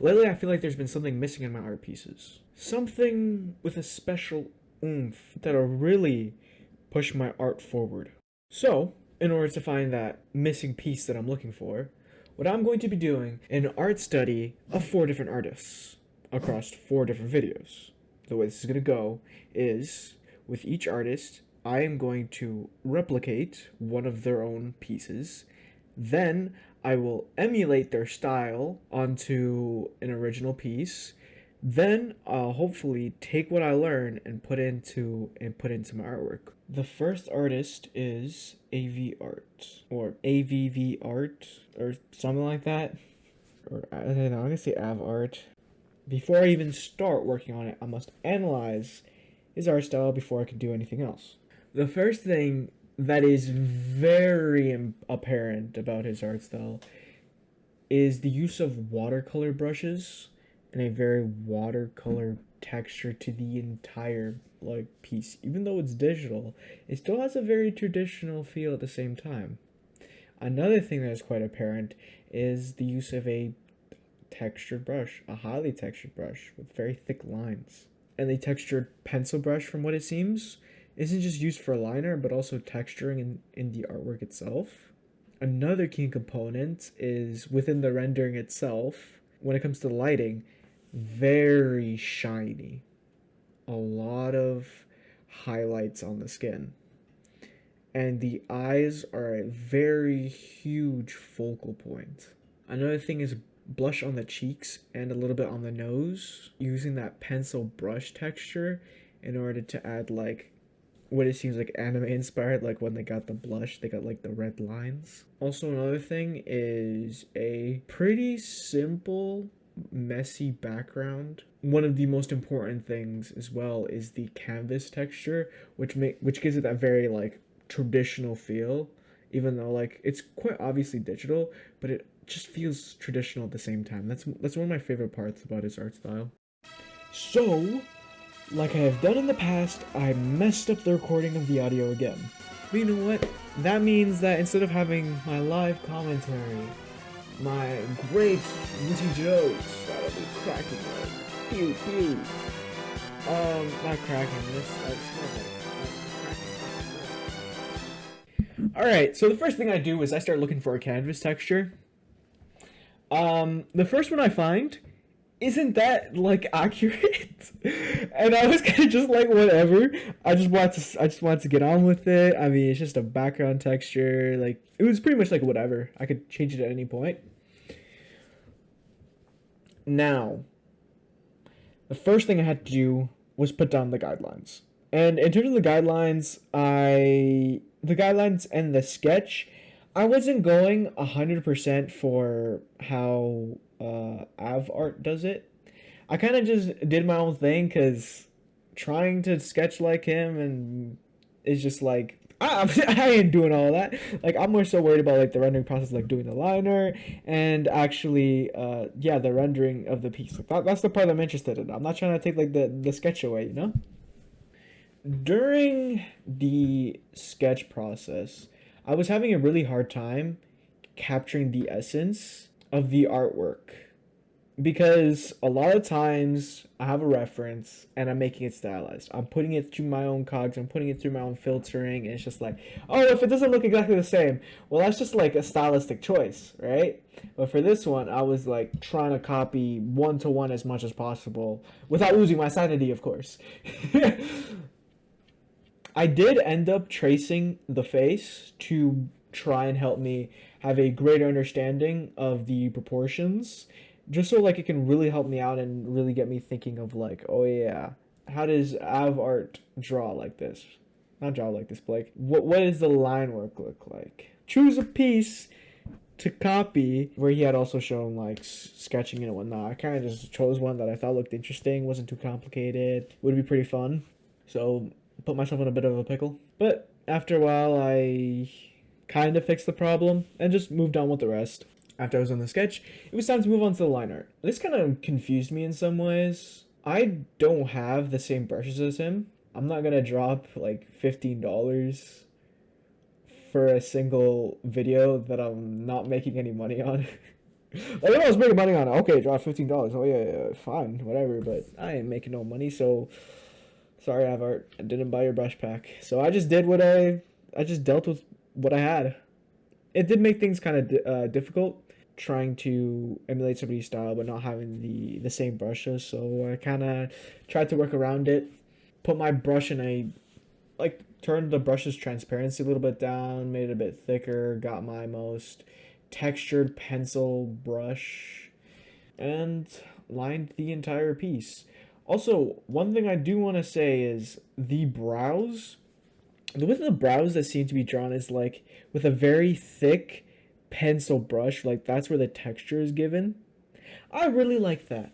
Lately, I feel like there's been something missing in my art pieces. Something with a special oomph that'll really push my art forward. So, in order to find that missing piece that I'm looking for, what I'm going to be doing an art study of 4 different artists across 4 different videos. The way this is going to go is with each artist, I am going to replicate one of their own pieces. Then I will emulate their style onto an original piece. Then I'll hopefully take what I learn and put into my artwork. The first artist is AVVARTS or AVVART or something like that. Or I don't know, I'm gonna say AVART. Before I even start working on it, I must analyze his art style before I can do anything else. The first thing that is very apparent about his art style is the use of watercolor brushes and a very watercolor texture to the entire piece. Even though it's digital, it still has a very traditional feel at the same time. Another thing that is quite apparent is the use of a textured brush, a highly textured brush with very thick lines. And the textured pencil brush, from what it seems, isn't just used for liner, but also texturing in the artwork itself. Another key component is within the rendering itself, when it comes to lighting, very shiny. A lot of highlights on the skin. And the eyes are a very huge focal point. Another thing is blush on the cheeks and a little bit on the nose, using that pencil brush texture in order to add what it seems like anime inspired, like when they got the blush, they got the red lines. Also, another thing is a pretty simple, messy background. One of the most important things as well is the canvas texture, which gives it that very traditional feel, even though it's quite obviously digital, but it just feels traditional at the same time. That's one of my favorite parts about his art style. So, like I have done in the past, I messed up the recording of the audio again. But you know what? That means that instead of having my live commentary, my great witty jokes that'll be cracking like pew pew. Not cracking this. Alright, so the first thing I do is I start looking for a canvas texture. The first one I find isn't that accurate, and I was kind of just whatever. I just wanted to get on with it. I mean, it's just a background texture. It was pretty much whatever. I could change it at any point. Now, the first thing I had to do was put down the guidelines. And in terms of the guidelines, the guidelines and the sketch, I wasn't going 100% for how AVVART does it. I kind of just did my own thing because trying to sketch like him and is just I ain't doing all that. I'm more so worried about the rendering process, doing the liner and actually the rendering of the piece. That's the part I'm interested in. I'm not trying to take the sketch away, you know? During the sketch process, I was having a really hard time capturing the essence of the artwork because a lot of times I have a reference and I'm making it stylized. I'm putting it through my own cogs, I'm putting it through my own filtering, and it's just oh, if it doesn't look exactly the same, well, that's just a stylistic choice, right? But for this one, I was trying to copy one-to-one as much as possible without losing my sanity, of course. I did end up tracing the face to try and help me have a greater understanding of the proportions, just so it can really help me out and really get me thinking of oh yeah, how does AVVART draw like this? Not draw like this, Blake. What does the line work look like? Choose a piece to copy where he had also shown sketching and whatnot. I kind of just chose one that I thought looked interesting, wasn't too complicated, would be pretty fun. So put myself in a bit of a pickle. But after a while, I kind of fixed the problem and just moved on with the rest. After I was on the sketch, it was time to move on to the line art. This kind of confused me in some ways. I don't have the same brushes as him. I'm not gonna drop $15 for a single video that I'm not making any money on. Like, if I was making money on it, okay, drop $15. Oh yeah, fine, whatever. But I ain't making no money, so sorry, Avart. I didn't buy your brush pack. So I just did what I just dealt with what I had. It did make things kind of difficult trying to emulate somebody's style, but not having the same brushes. So I kind of tried to work around it. Put my brush in a like turned the brush's transparency a little bit down, made it a bit thicker, got my most textured pencil brush, and lined the entire piece. Also, one thing I do want to say is the width of the brows that seem to be drawn is like with a very thick pencil brush, like that's where the texture is given. I really like that.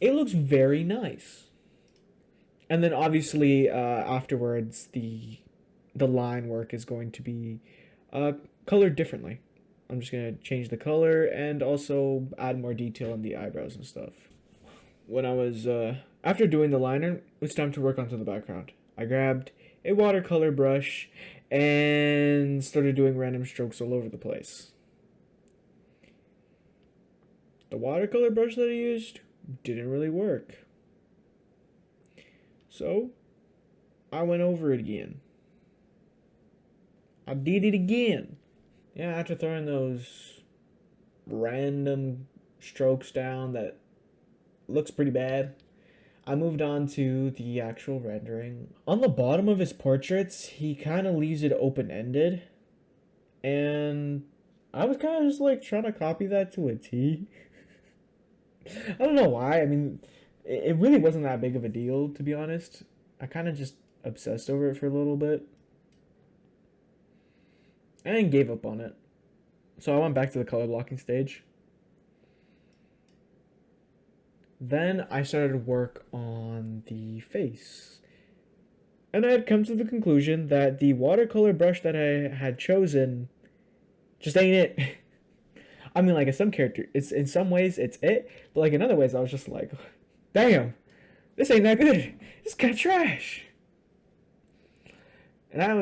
It looks very nice. And then obviously afterwards the line work is going to be colored differently. I'm just gonna change the color and also add more detail in the eyebrows and stuff. When I was after doing the liner, it was time to work onto the background. I grabbed a watercolor brush and started doing random strokes all over the place. The watercolor brush that I used didn't really work. So I went over it again. I did it again. Yeah, after throwing those random strokes down that looks pretty bad, I moved on to the actual rendering. On the bottom of his portraits, he kind of leaves it open-ended. And I was kind of just like trying to copy that to a T. I don't know why. I mean, it really wasn't that big of a deal, to be honest. I kind of just obsessed over it for a little bit. And then gave up on it. So I went back to the color blocking stage. Then I started work on the face. And I had come to the conclusion that the watercolor brush that I had chosen just ain't it. I mean, like, it's in some ways it's it, but like in other ways I was just like, damn, this ain't that good. This is kind of trash. And I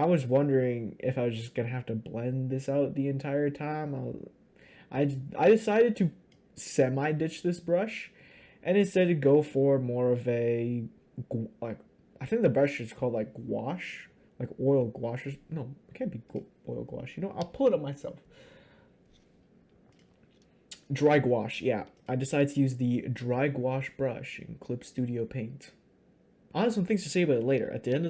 was wondering if I was just gonna have to blend this out the entire time. I decided to semi-ditch this brush and instead go for more of a like, I think the brush is called like gouache, like oil gouache. No, it can't be oil gouache. You know, I'll pull it up myself. Dry gouache, yeah. I decided to use the dry gouache brush in Clip Studio Paint. I have some things to say about it later. At the end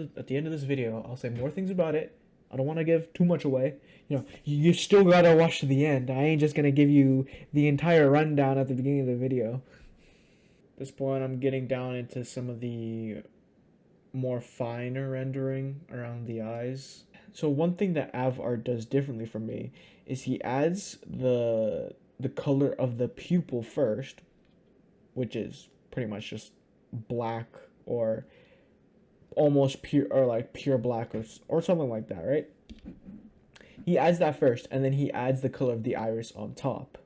of this video, I'll say more things about it. I don't want to give too much away. You know, you still gotta watch to the end. I ain't just gonna give you the entire rundown at the beginning of the video. At this point, I'm getting down into some of the more finer rendering around the eyes. So one thing that AVVARTS does differently from me is he adds the color of the pupil first, which is pretty much just black or almost pure, or like pure black, or something like that, right? He adds that first, and then he adds the color of the iris on top.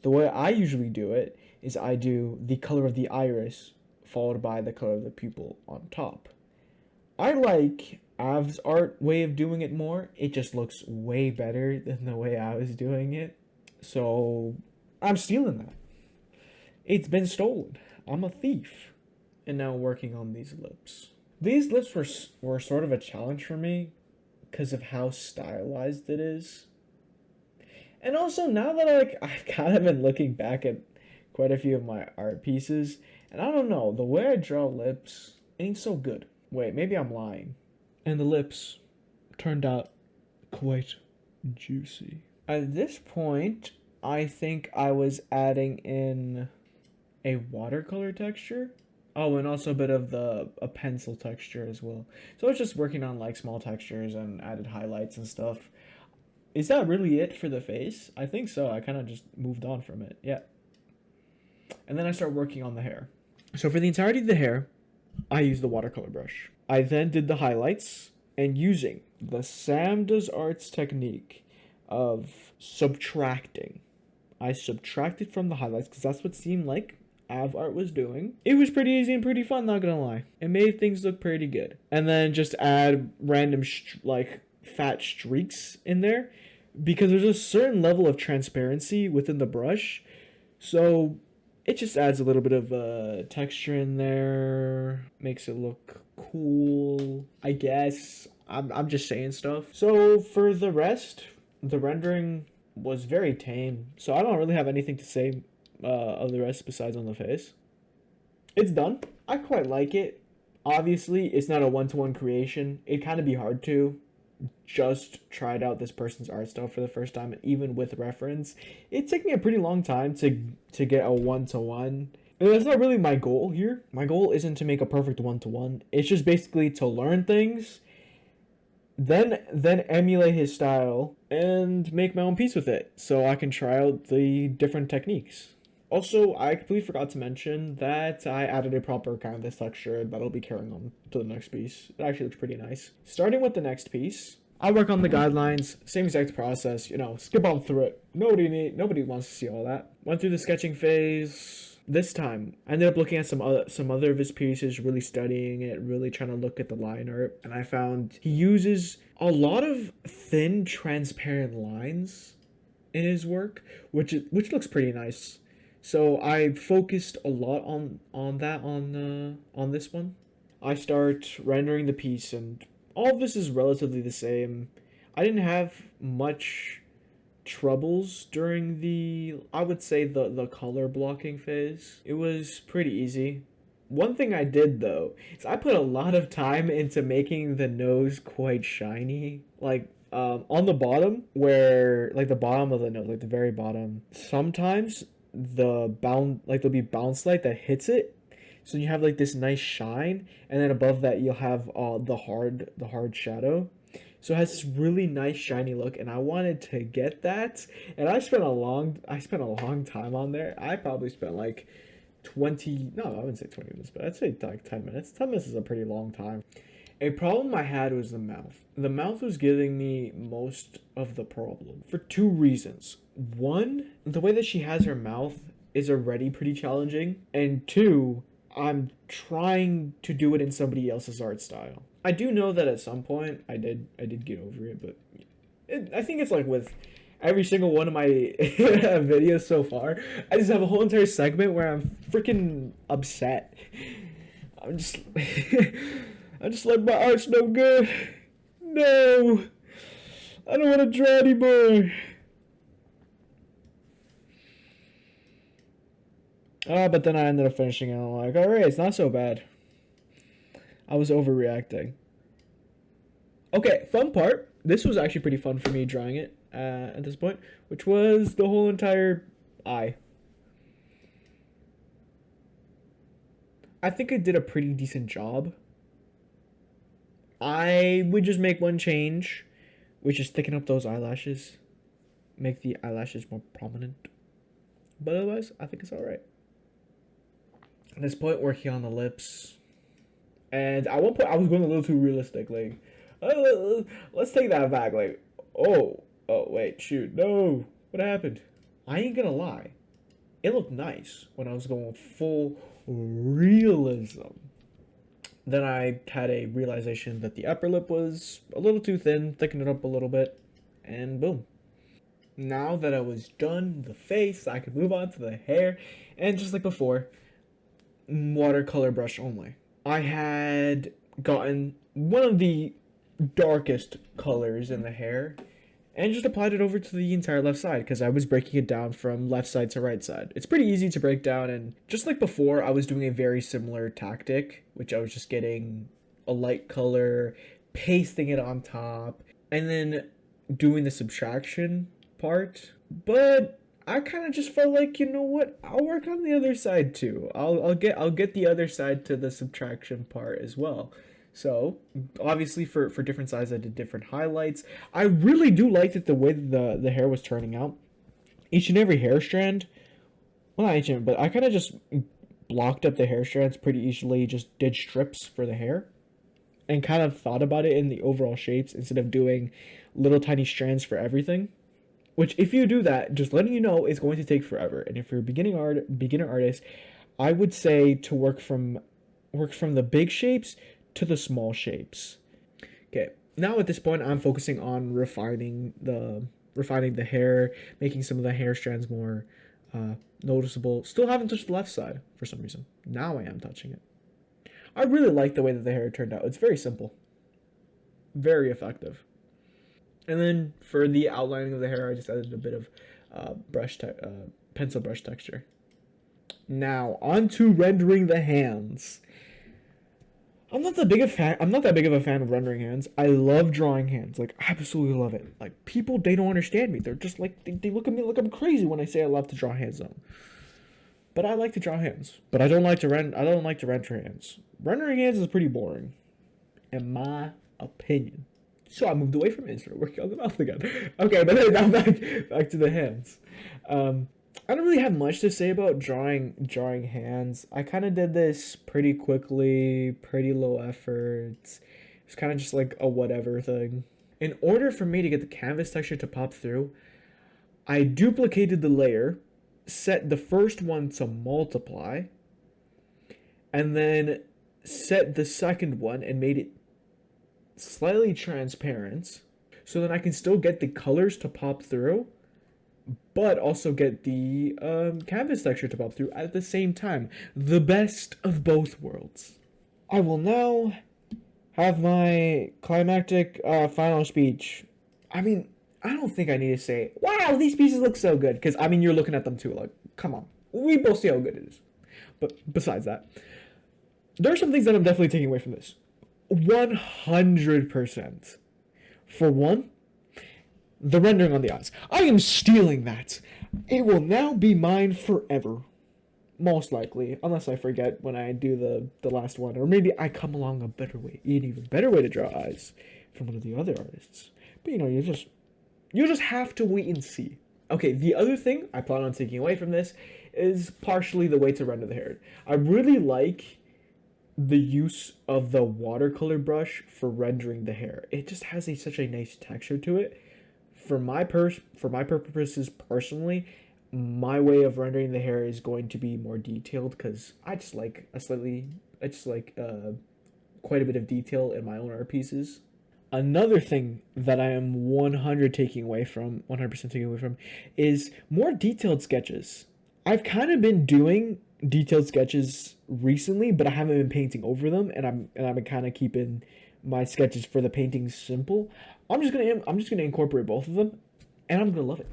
The way I usually do it is I do the color of the iris followed by the color of the pupil on top. I like Av's art way of doing it more. It just looks way better than the way I was doing it. So I'm stealing that. It's been stolen. I'm a thief. And now working on these lips. These lips were sort of a challenge for me because of how stylized it is. And also now that I've kind of been looking back at quite a few of my art pieces, and I don't know, the way I draw lips ain't so good. Wait, maybe I'm lying. And the lips turned out quite juicy. At this point, I think I was adding in a watercolor texture. Oh, and also a bit of a pencil texture as well. So I was just working on like small textures and added highlights and stuff. Is that really it for the face? I think so. I kind of just moved on from it. Yeah. And then I started working on the hair. So for the entirety of the hair, I used the watercolor brush. I then did the highlights, and using the Sam Does Arts technique of subtracting, I subtracted from the highlights because that's what seemed like AVVARTS was doing. It was pretty easy and pretty fun, not gonna lie. It made things look pretty good. And then just add random like fat streaks in there because there's a certain level of transparency within the brush. So it just adds a little bit of texture in there, makes it look cool, I guess. I'm just saying stuff. So for the rest, the rendering was very tame. So I don't really have anything to say of the rest besides on the face. It's done. I quite like it. Obviously, it's not a one-to-one creation. It'd kind of be hard to just tried out this person's art style for the first time, and even with reference, it took me a pretty long time to get a one-to-one. And that's not really my goal here. My goal isn't to make a perfect one-to-one. It's just basically to learn things, then emulate his style and make my own piece with it, so I can try out the different techniques. Also, I completely forgot to mention that I added a proper canvas texture that'll be carrying on to the next piece. It actually looks pretty nice. Starting with the next piece, I work on the guidelines, same exact process, skip on through it. Nobody wants to see all that. Went through the sketching phase. This time, I ended up looking at some other of his pieces, really studying it, really trying to look at the line art, and I found he uses a lot of thin, transparent lines in his work, which looks pretty nice. So I focused a lot on that on this one. I start rendering the piece, and all of this is relatively the same. I didn't have much troubles during I would say the color blocking phase. It was pretty easy. One thing I did though is I put a lot of time into making the nose quite shiny. Like on the bottom, where like the bottom of the nose, like the very bottom, sometimes there'll be bounce light that hits it, so you have like this nice shine, and then above that you'll have the hard shadow, so it has this really nice shiny look, and I wanted to get that, and I spent a long time on there. I probably spent like 20, no, I wouldn't say 20 minutes, but I'd say like 10 minutes. 10 minutes is a pretty long time. A problem I had was the mouth. The mouth was giving me most of the problem for two reasons. One, the way that she has her mouth is already pretty challenging. And two, I'm trying to do it in somebody else's art style. I do know that at some point I did get over it, but I think it's like with every single one of my videos so far, I just have a whole entire segment where I'm freaking upset. I'm just I just like my art's no good. No, I don't want to draw anymore. But then I ended up finishing it and I'm like, alright, it's not so bad. I was overreacting. Okay, fun part. This was actually pretty fun for me drawing it at this point, which was the whole entire eye. I think I did a pretty decent job. I would just make one change, which is thicken up those eyelashes. Make the eyelashes more prominent. But otherwise, I think it's alright. At this point, working on the lips. And at one point, I was going a little too realistic. Like, let's take that back. Like, oh, wait, shoot. No. What happened? I ain't gonna lie. It looked nice when I was going full realism. Then I had a realization that the upper lip was a little too thin, thickened it up a little bit, and boom. Now that I was done the face, I could move on to the hair, and just like before, watercolor brush only. I had gotten one of the darkest colors in the hair, and just applied it over to the entire left side because I was breaking it down from left side to right side. It's pretty easy to break down, and just like before, I was doing a very similar tactic, which I was just getting a light color, pasting it on top, and then doing the subtraction part. But I kind of just felt like, you know what? I'll work on the other side too. I'll get the other side to the subtraction part as well. So, obviously for different sides, I did different highlights. I really do like that the way the hair was turning out. Each and every hair strand, well, not each and, but I kind of just blocked up the hair strands pretty easily, just did strips for the hair, and kind of thought about it in the overall shapes instead of doing little tiny strands for everything. Which, if you do that, just letting you know, is going to take forever. And if you're a beginner artist, I would say to work from the big shapes to the small shapes. Okay, now at this point, I'm focusing on refining the refining the hair, making some of the hair strands more noticeable. Still haven't touched the left side for some reason. Now I am touching it. I really like the way that the hair turned out. It's very simple, very effective. And then for the outlining of the hair, I just added a bit of pencil brush texture. Now on to rendering the hands. I'm not that big of a fan of rendering hands. I love drawing hands. Like, I absolutely love it. Like, people, they don't understand me. They're just like, they look at me like I'm crazy when I say I love to draw hands on. But I like to draw hands. But I don't like to render hands. Rendering hands is pretty boring, in my opinion. So I moved away from it and started working on the mouth again. Okay, but then now back to the hands. I don't really have much to say about drawing hands. I kind of did this pretty quickly, pretty low effort. It's kind of just like a whatever thing. In order for me to get the canvas texture to pop through, I duplicated the layer, set the first one to multiply, and then set the second one and made it slightly transparent, so that I can still get the colors to pop through, but also get the canvas texture to pop through at the same time. The best of both worlds. I will now have my climactic final speech. I mean, I don't think I need to say, wow, these pieces look so good, because, I mean, you're looking at them too, like, come on. We both see how good it is. But besides that, there are some things that I'm definitely taking away from this. 100%. For one, the rendering on the eyes. I am stealing that. It will now be mine forever. Most likely. Unless I forget when I do the last one. Or maybe I come along a better way. An even better way to draw eyes from one of the other artists. But you know, you just have to wait and see. Okay, the other thing I plan on taking away from this is partially the way to render the hair. I really like the use of the watercolor brush for rendering the hair. It just has such a nice texture to it. For my purposes personally, my way of rendering the hair is going to be more detailed, because I just like quite a bit of detail in my own art pieces. Another thing that I am 100% taking away from is more detailed sketches. I've kind of been doing detailed sketches recently, but I haven't been painting over them, and I've been kind of keeping my sketches for the paintings simple. I'm just gonna incorporate both of them, and I'm gonna love it.